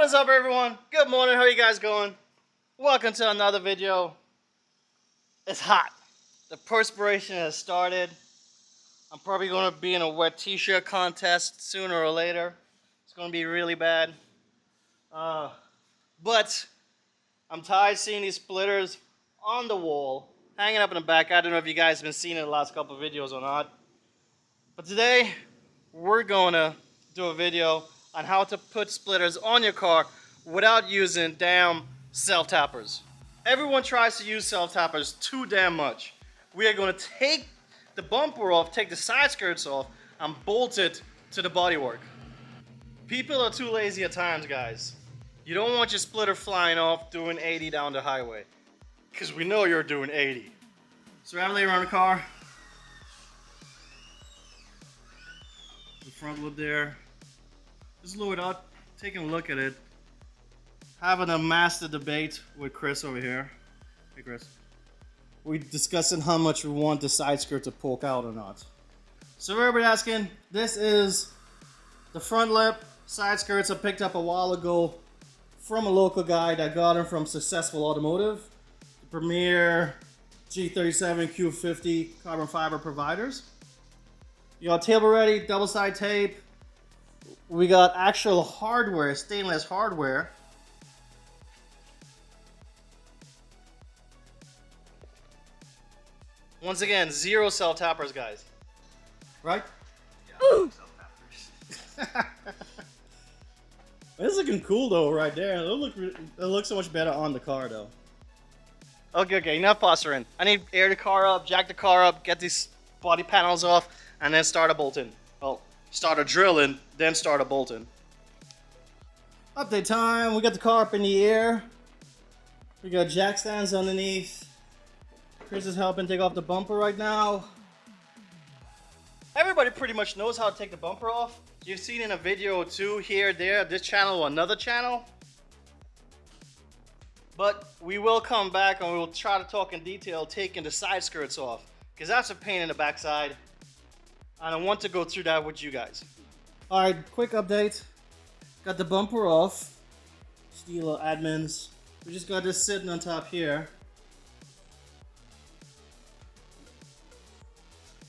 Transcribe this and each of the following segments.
What is up, everyone? Good morning. How are you guys going? Welcome to another video. It's hot. The perspiration has started. I'm probably going to be in a wet t-shirt contest sooner or later. It's going to be really bad. But I'm tired of seeing these splitters on the wall, hanging up in the back. I don't know if you guys have been seeing it in the last couple of videos or not. But today, we're going to do a video on how to put splitters on your car without using damn self-tappers. Everyone tries to use self-tappers too damn much. We are going to take the bumper off, take the side skirts off, and bolt it to the bodywork. People are too lazy at times, guys. You don't want your splitter flying off doing 80 down the highway, because we know you're doing 80. So I'm laying around the car. The front wood there. Just load out, taking a look at it. Having a master debate with Chris over here. Hey Chris. We're discussing how much we want the side skirt to poke out or not. So everybody asking, this is the front lip side skirts I picked up a while ago from a local guy that got them from Successful Automotive. The premier G37 Q50 carbon fiber providers. You got table ready, double side tape. We got actual hardware, stainless hardware. Once again, zero self-tappers, guys. Right? Yeah, self-tappers. This is looking cool though, right there. It looks so much better on the car though. Okay, enough posturing. I need to air the car up, jack the car up, get these body panels off, and then start a bolting. Well, start a drilling, then start a bolting. Update time. We got the car up in the air. We got jack stands underneath. Chris is helping take off the bumper right now. Everybody pretty much knows how to take the bumper off. You've seen in a video or two here, there, this channel or another channel. But we will come back and we will try to talk in detail taking the side skirts off, because that's a pain in the backside. And I want to go through that with you guys. Alright, quick update. Got the bumper off. Steel admins. We just got this sitting on top here.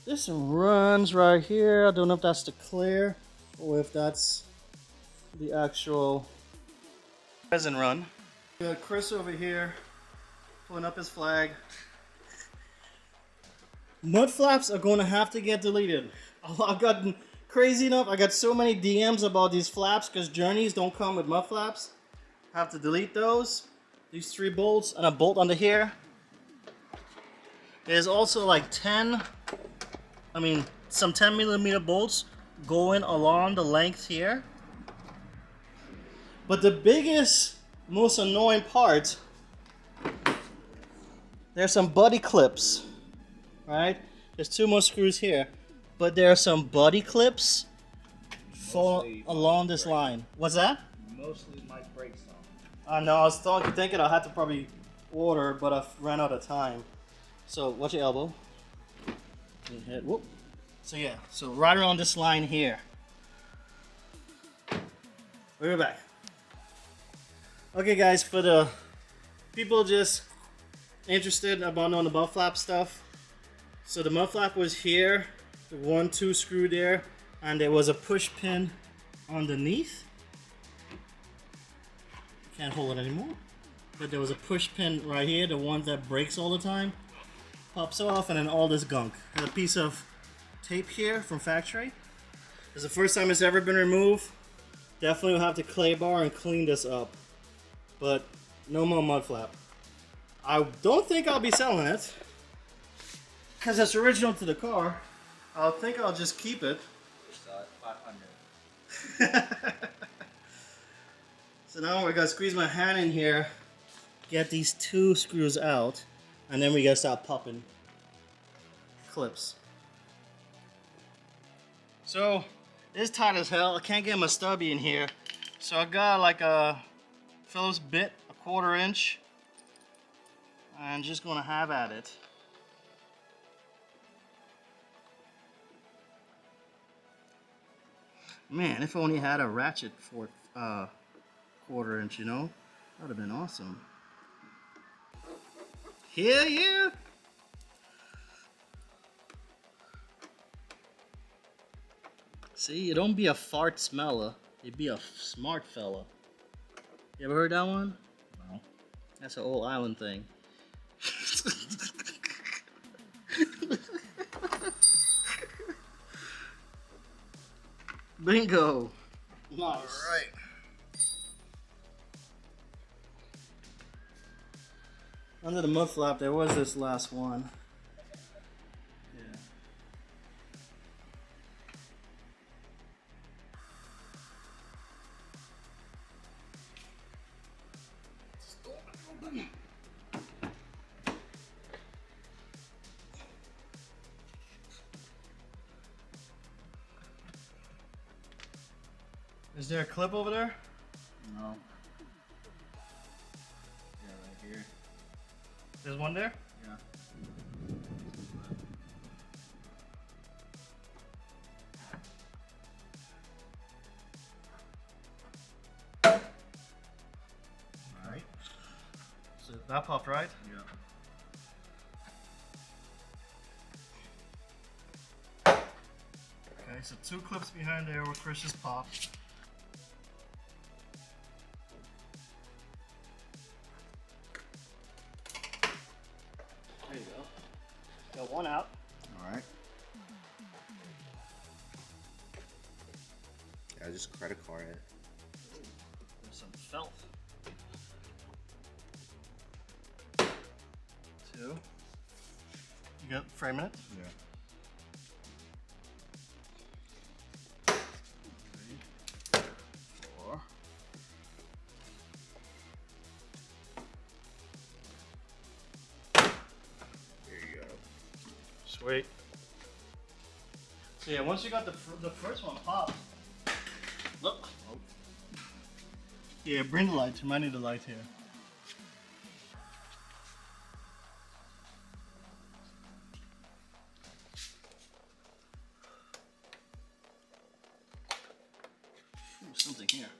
This runs right here. I don't know if that's the clear or if that's the actual resin run. We got Chris over here pulling up his flag. Mud flaps are going to have to get deleted. I've gotten crazy enough. I got so many DMs about these flaps because Journeys don't come with mud flaps. I have to delete those. These 3 bolts and a bolt under here. There's also like some 10mm bolts going along the length here. But the biggest, most annoying part, there's some buddy clips. Right? There's 2 more screws here, but there are some buddy clips along this line. What's that? Mostly my brakes on. I know. I was thinking I had to probably order, but I ran out of time. So watch your elbow. Your head. Whoop. So yeah. So right around this line here. We're back. Okay, guys. For the people just interested about knowing the mud flap stuff. So the mud flap was here, the 1-2 screw there, and there was a push pin underneath. Can't hold it anymore. But there was a push pin right here, the one that breaks all the time. Pops off, and then all this gunk. There's a piece of tape here from factory. It's the first time it's ever been removed. Definitely will have to clay bar and clean this up. But no more mud flap. I don't think I'll be selling it, because it's original to the car. I think I'll just keep it. $500. So now we gotta squeeze my hand in here, get these 2 screws out, and then we gotta start popping clips. So it's tight as hell. I can't get my stubby in here, so I got like a Phillips bit, 1/4 inch, and just gonna have at it. Man, if I only had a ratchet for 1/4 inch, you know? That would have been awesome. Hell yeah! See, you don't be a fart smeller, you be a smart fella. You ever heard that one? No. That's an old island thing. Bingo! Nice. Alright. Under the mud flap, there was this last one. Yeah. Is there a clip over there? No. Yeah, right here. There's one there? Yeah. Alright. So that popped, right? Yeah. Okay, so 2 clips behind there where Chris just popped. There you go. Got one out. Alright. Yeah, just credit card it. There's some felt. 2. You got framing it? Yeah. 3, 4. There you go. Sweet. So yeah, once you got the first one popped. Look. Oh. Yeah, bring the light to me. I need the light here. There's something here.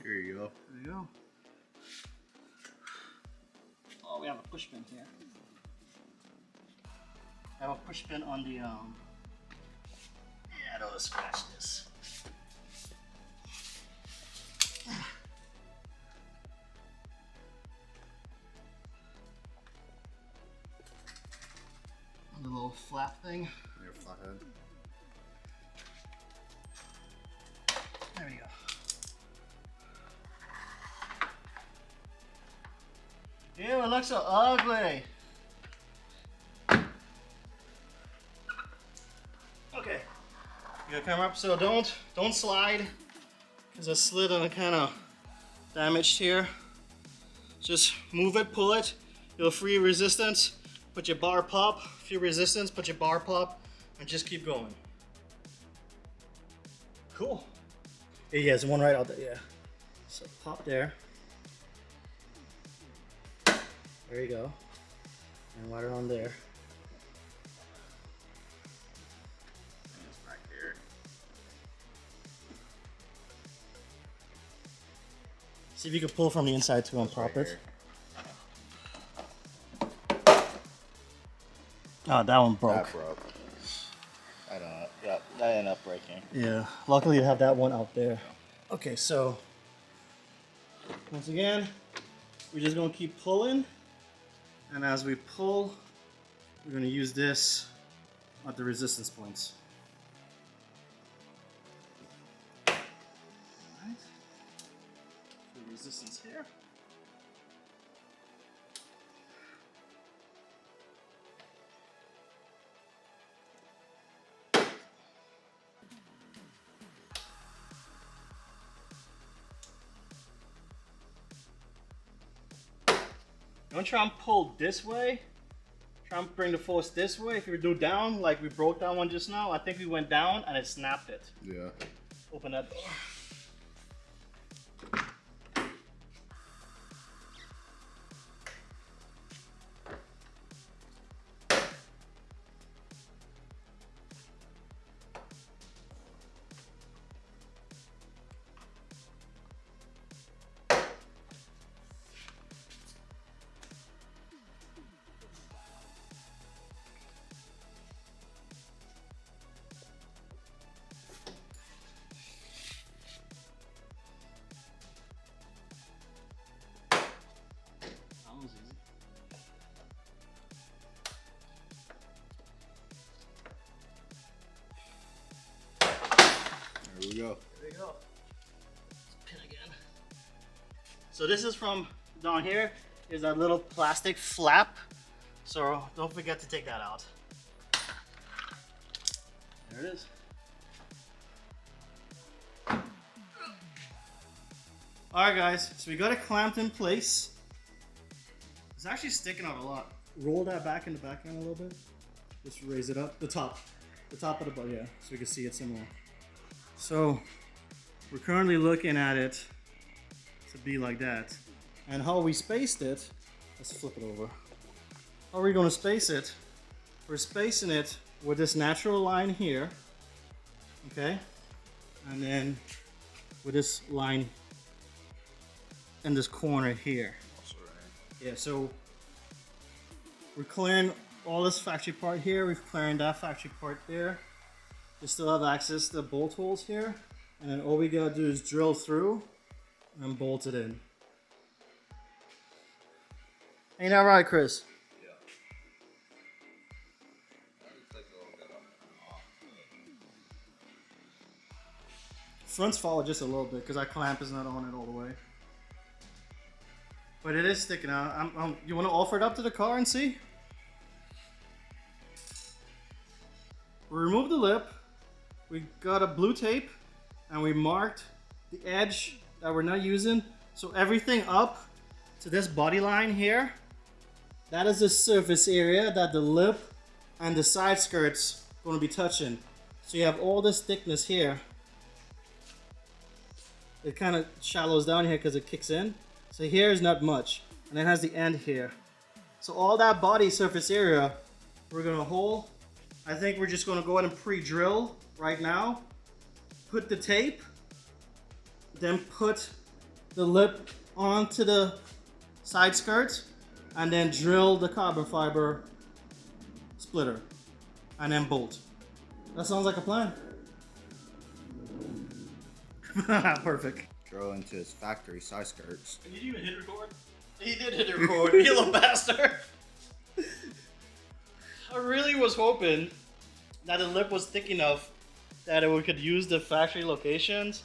There you go. There you go. Oh, we have a push pin here. I have a push pin on the Yeah, I don't want to scratch this. The little flap thing. Your flathead. There we go. Ew, it looks so ugly. Okay. You got camera up, so don't slide, because I slid and it kind of damaged here. Just move it, pull it. You'll free resistance. Put your bar pop. Free resistance. Put your bar pop, and just keep going. Cool. Yeah, there's one right out there. Yeah. So pop there. There you go. And right on there. It's back there. See if you can pull from the inside too and pop it. Oh, that one broke. That broke. I don't know. Yeah, that ended up breaking. Yeah, luckily you have that one out there. Okay, so once again, we're just gonna keep pulling, and as we pull, we're gonna use this at the resistance points. Alright, so resistance here. Don't try and pull this way. Try and bring the force this way. If you do down, like we broke that one just now, I think we went down and it snapped it. Yeah. Open that door. go. Pin again. So this is from down here is that little plastic flap. So don't forget to take that out. There it is. Alright guys, so we got it clamped in place. It's actually sticking out a lot. Roll that back in the background a little bit. Just raise it up. The top of the boat, yeah, so we can see it some more. So we're currently looking at it to be like that. And how we spaced it, let's flip it over. How are we going to space it? We're spacing it with this natural line here, okay? And then with this line in this corner here. Yeah, so we're clearing all this factory part here. We're clearing that factory part there. We still have access to the bolt holes here. And then all we gotta do is drill through and bolt it in. Ain't that right, Chris? Yeah. Front's forward just a little bit because our clamp is not on it all the way. But it is sticking out. You want to offer it up to the car and see? We removed the lip. We got a blue tape and we marked the edge that we're not using. So everything up to this body line here, that is the surface area that the lip and the side skirts going to be touching. So you have all this thickness here. It kind of shallows down here because it kicks in. So here is not much, and it has the end here. So all that body surface area, we're gonna hole. I think we're just gonna go ahead and pre-drill right now. Put the tape, then put the lip onto the side skirt, and then drill the carbon fiber splitter, and then bolt. That sounds like a plan. Perfect. Drill into his factory side skirts. Did you even hit record? He did hit record, you little bastard. I really was hoping that the lip was thick enough that we could use the factory locations.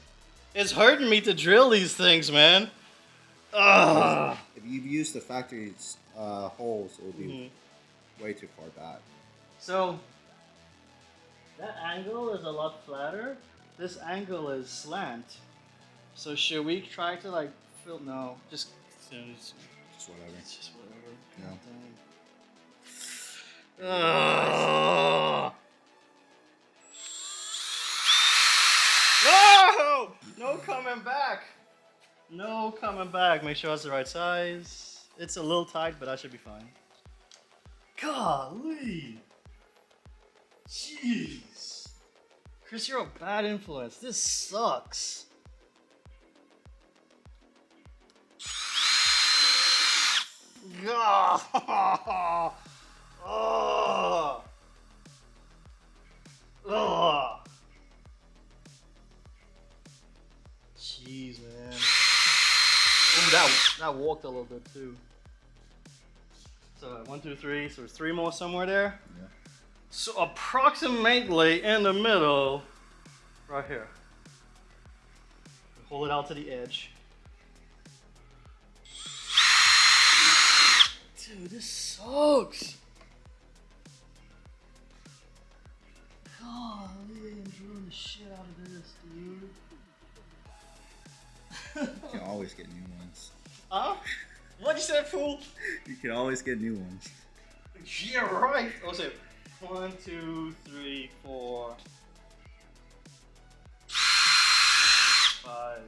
It's hurting me to drill these things, man. Ugh. If you've used the factory's holes, it will be way too far back. So, that angle is a lot flatter. This angle is slant. So should we try to like fill? No, just whatever. Just whatever. No. No coming back. No coming back. Make sure it's the right size. It's a little tight, but that should be fine. Golly. Jeez. Chris, you're a bad influence. This sucks. Oh. Oh. Oh. Jeez, man. Oh, that walked a little bit too. So 1, 2, 3. So there's 3 more somewhere there. Yeah. So approximately in the middle, right here. Hold it out to the edge. Dude, this sucks. God, I'm drilling the shit out of this, dude. You can always get new ones. Huh? What'd you say, fool? You can always get new ones. Yeah, right. Oh, say 1, 2, 3, 4, 5,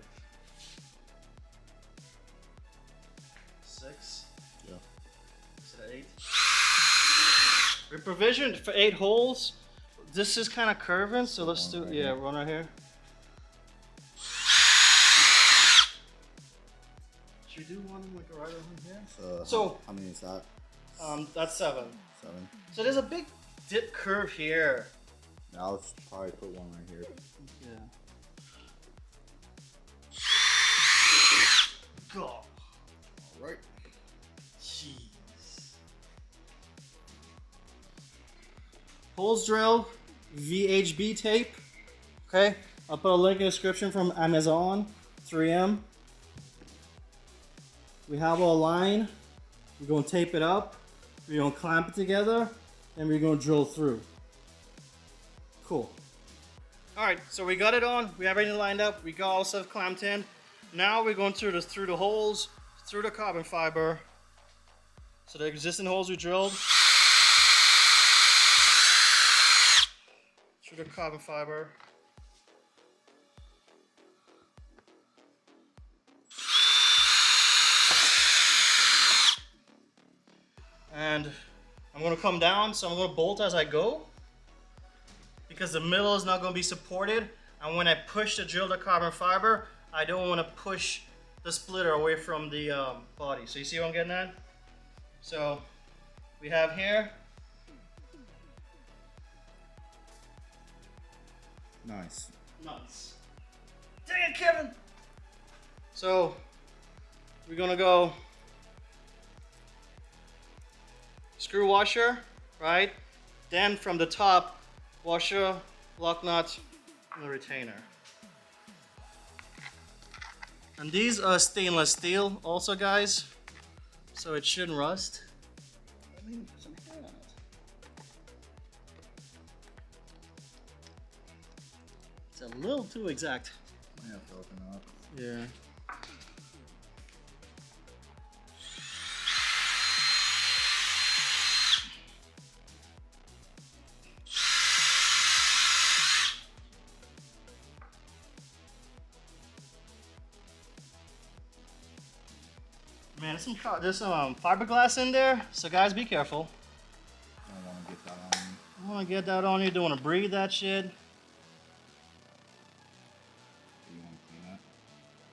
6. Yeah. Is it 8? We're provisioned for 8 holes. This is kind of curving, so let's do one right here. Should we do one like right over here? So how many is that? That's 7. 7. So there's a big dip curve here. Yeah, I'll probably put one right here. Yeah. Go. Alright. Jeez. Holes drilled, VHB tape. Okay. I'll put a link in the description from Amazon, 3M. We have our line. We're going to tape it up. We're going to clamp it together. And we're going to drill through. Cool. Alright, so we got it on. We have everything lined up. We got all stuff clamped in. Now we're going through the holes, through the carbon fiber. So the existing holes we drilled. Through the carbon fiber. And I'm going to come down, so I'm going to bolt as I go because the middle is not going to be supported, and when I push to drill the carbon fiber, I don't want to push the splitter away from the body. So you see what I'm getting at? So we have here. Nice. Nice. Dang it, Kevin! So we're going to go screw washer, right? Then from the top, washer, lock nut, and the retainer. And these are stainless steel also, guys, so it shouldn't rust. Let me put some hair on it. It's a little too exact. I have to open it up. Yeah. Man, there's some fiberglass in there, so guys, be careful. I don't want to get that on me. I don't want to get that on you. Don't want to breathe that shit. Do you want to clean that?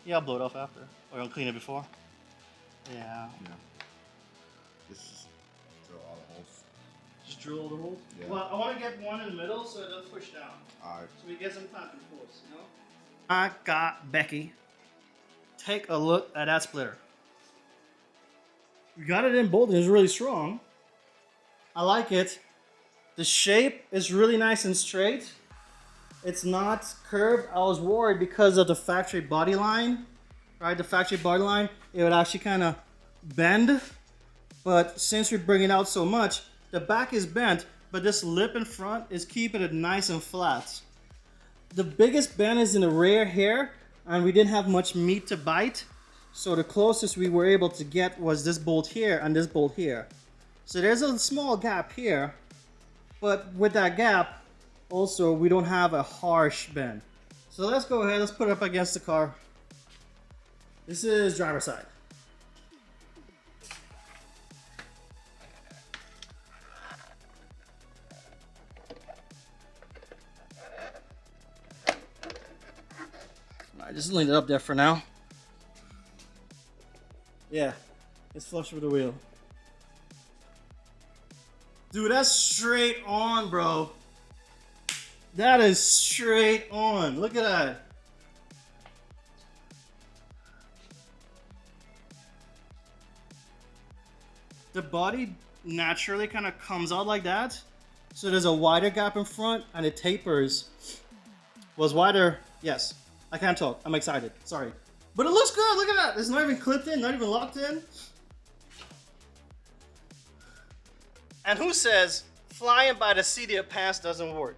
Yeah, I'll blow it off after. Or I'll clean it before. Yeah. Yeah. Just drill all the holes. Just drill the hole? Yeah. Well, I want to get one in the middle so it doesn't push down. Alright. So we get some clamping force, you know? I got Becky. Take a look at that splitter. We got it in bolted. It's really strong. I like it. The shape is really nice and straight. It's not curved. I was worried because of the factory body line, right? The factory body line, it would actually kind of bend. But since we bring it out so much, the back is bent, but this lip in front is keeping it nice and flat. The biggest bend is in the rear here, and we didn't have much meat to bite. So the closest we were able to get was this bolt here and this bolt here. So there's a small gap here, but with that gap, also we don't have a harsh bend. So let's go ahead, let's put it up against the car. This is driver's side. I just leave it up there for now. Yeah, it's flush with the wheel. Dude, that's straight on, bro. That is straight on. Look at that. The body naturally kind of comes out like that. So there's a wider gap in front and it tapers. Was wider, yes. I can't talk, I'm excited, sorry. But it looks good, look at that. It's not even clipped in, not even locked in. And who says flying by the seat of your pants doesn't work?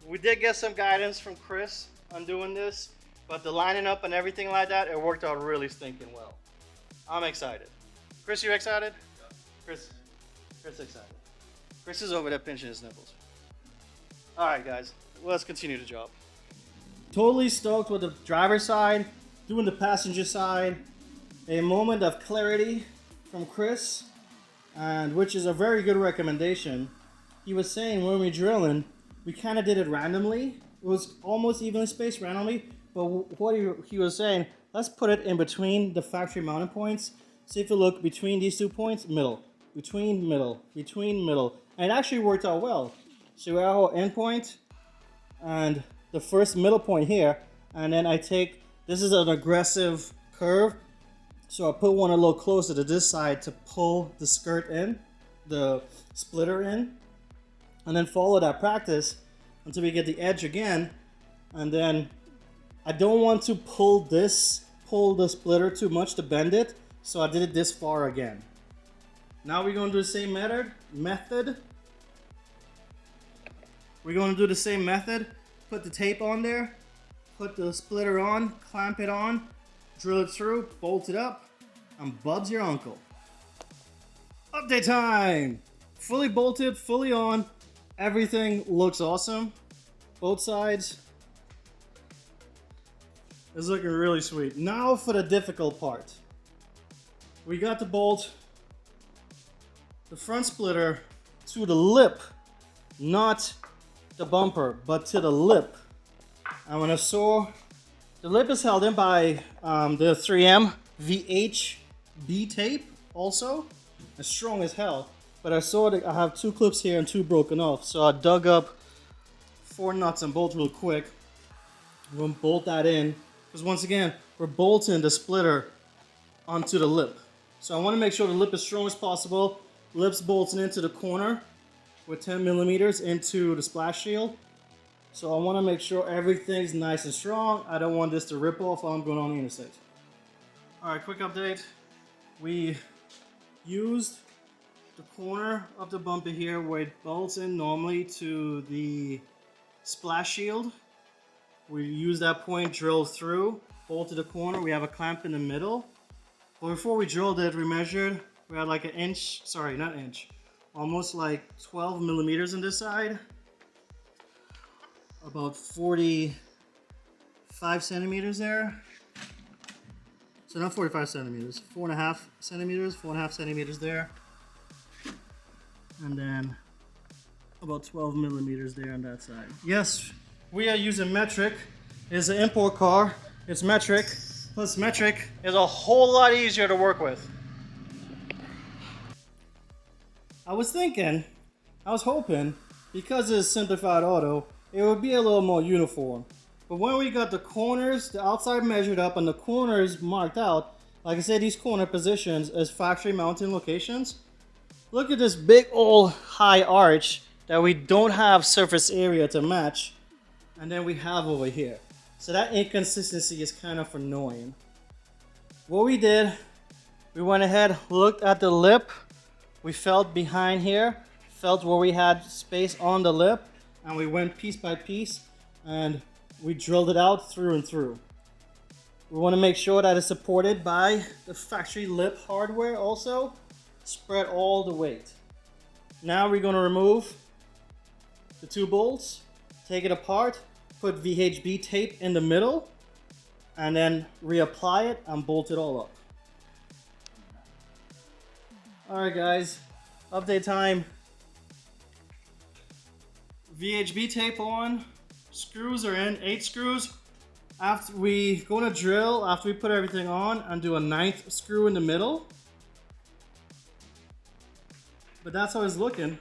We did get some guidance from Chris on doing this, but the lining up and everything like that, it worked out really stinking well. I'm excited. Chris, you excited? Yeah. Chris excited. Chris is over there pinching his nipples. All right, guys, let's continue the job. Totally stoked with the driver's side, doing the passenger side. A moment of clarity from Chris, and which is a very good recommendation. He was saying when we're drilling, we kind of did it randomly. It was almost evenly spaced randomly, but what he was saying, let's put it in between the factory mounting points. See if you look between these 2 points, middle, between middle, between middle. And it actually worked out well. So we have our end point and the first middle point here, and then I take, this is an aggressive curve, so I put one a little closer to this side to pull the skirt in, the splitter in, and then follow that practice until we get the edge again, and then I don't want to pull the splitter too much to bend it, so I did it this far again. Now we're going to do the same method. We're going to do the same method. Put the tape on there, put the splitter on, clamp it on, drill it through, bolt it up, and Bub's your uncle. Update time! Fully bolted, fully on. Everything looks awesome. Both sides. It's looking really sweet. Now for the difficult part. We got to bolt the front splitter to the lip, not the bumper, but to the lip. And when I saw the lip is held in by the 3M VHB tape, also, it's strong as hell. But I saw that I have 2 clips here and 2 broken off, so I dug up 4 nuts and bolts real quick. I'm gonna bolt that in, because once again, we're bolting the splitter onto the lip. So I want to make sure the lip is strong as possible. Lips bolting into the corner with 10 millimeters into the splash shield. So I want to make sure everything's nice and strong. I don't want this to rip off while I'm going on the interstate. Alright, quick update. We used the corner of the bumper here where it bolts in normally to the splash shield. We use that point, drill through, bolted the corner. We have a clamp in the middle. But before we drilled it, we measured. We had like almost like 12 millimeters on this side. About 45 centimeters there. So not 45 centimeters, 4.5 centimeters, 4.5 centimeters there. And then about 12 millimeters there on that side. Yes, we are using metric. It's an import car. It's metric. Plus metric is a whole lot easier to work with. I was hoping, because it's simplified auto, it would be a little more uniform. But when we got the corners, the outside measured up and the corners marked out, like I said, these corner positions as factory mounting locations. Look at this big old high arch that we don't have surface area to match, and then we have over here. So that inconsistency is kind of annoying. What we did, we went ahead, looked at the lip, we felt behind here, felt where we had space on the lip, and we went piece by piece and we drilled it out through and through. We want to make sure that it's supported by the factory lip hardware also. Spread all the weight. Now we're going to remove the 2 bolts, take it apart, put VHB tape in the middle, and then reapply it and bolt it all up. Alright guys, update time. VHB tape on, screws are in, 8 screws. After we go to drill, after we put everything on, and do a 9th screw in the middle. But that's how it's looking.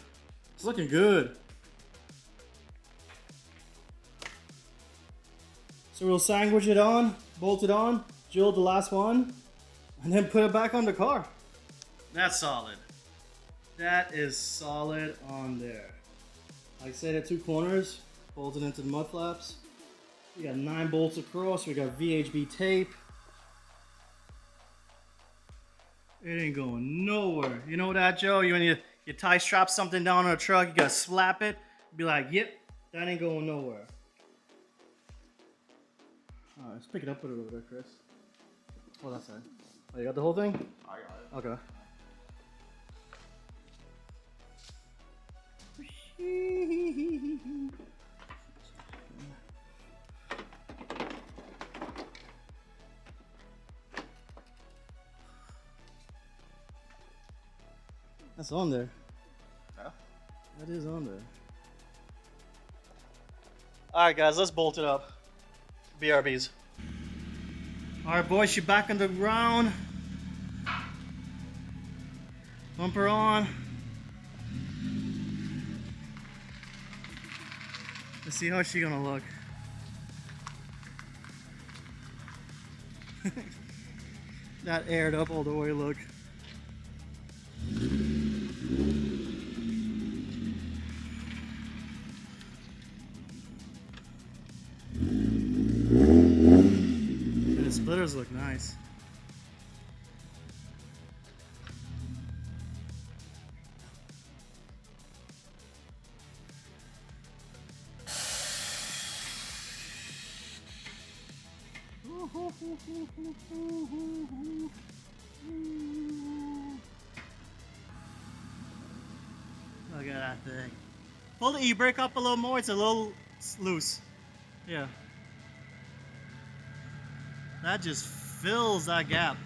It's looking good. So we'll sandwich it on, bolt it on, drill the last one, and then put it back on the car. That's solid. That is solid on there. Like I said, the 2 corners bolted into the mud flaps. We got 9 bolts across. We got VHB tape. It ain't going nowhere. You know that, Joe? When you tie strap something down on a truck, you gotta slap it. Be like, yep, that ain't going nowhere. Alright, let's pick it up, put it over there, Chris. Oh, that side. Oh, you got the whole thing? I got it. Okay. That's on there. Yeah. That is on there. Alright guys, let's bolt it up. BRBs. Alright boys, you're back on the ground. Bumper on. Let's see how she's gonna look. That aired up all the way, look. the splitters look nice. Look at that thing. Pull the e-brake up a little more, it's a little loose. Yeah. That just fills that gap.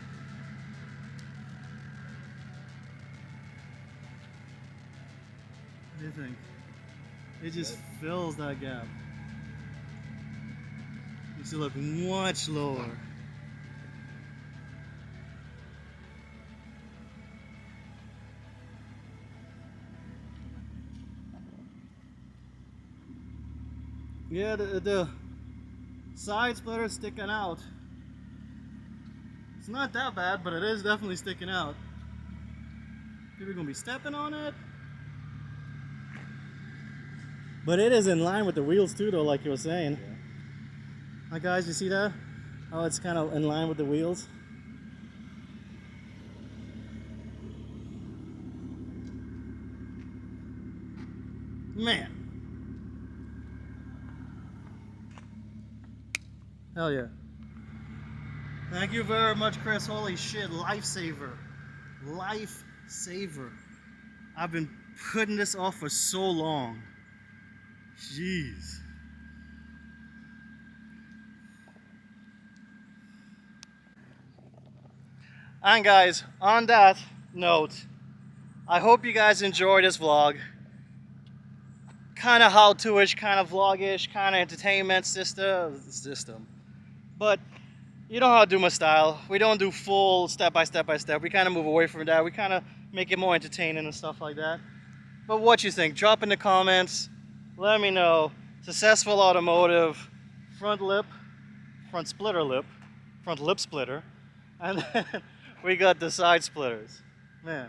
What do you think? It just fills that gap. Makes it look much lower. Yeah, the side splitter sticking out. It's not that bad, but it is definitely sticking out. People are gonna be stepping on it. But it is in line with the wheels too, though, like you were saying. Yeah. Hi guys, you see that? How it's kind of in line with the wheels. Man. Hell yeah. Thank you very much, Chris. Holy shit, lifesaver. Lifesaver. I've been putting this off for so long. Jeez. And guys, on that note, I hope you guys enjoyed this vlog. Kind of how-to-ish, kind of vlog-ish, kind of entertainment system. But you know how I do my style. We don't do full step by step by step. We kind of move away from that. We kind of make it more entertaining and stuff like that. But what you think? Drop in the comments. Let me know. Successful Automotive, front lip splitter, and then we got the side splitters. Man,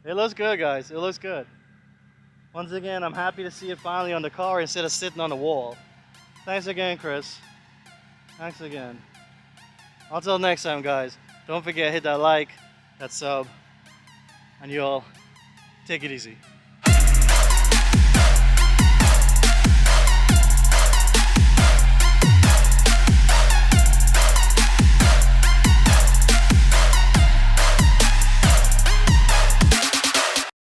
it looks good, guys. It looks good. Once again, I'm happy to see it finally on the car instead of sitting on the wall. Thanks again, Chris. Thanks again. Until next time, guys, don't forget, hit that like, that sub, and you all take it easy.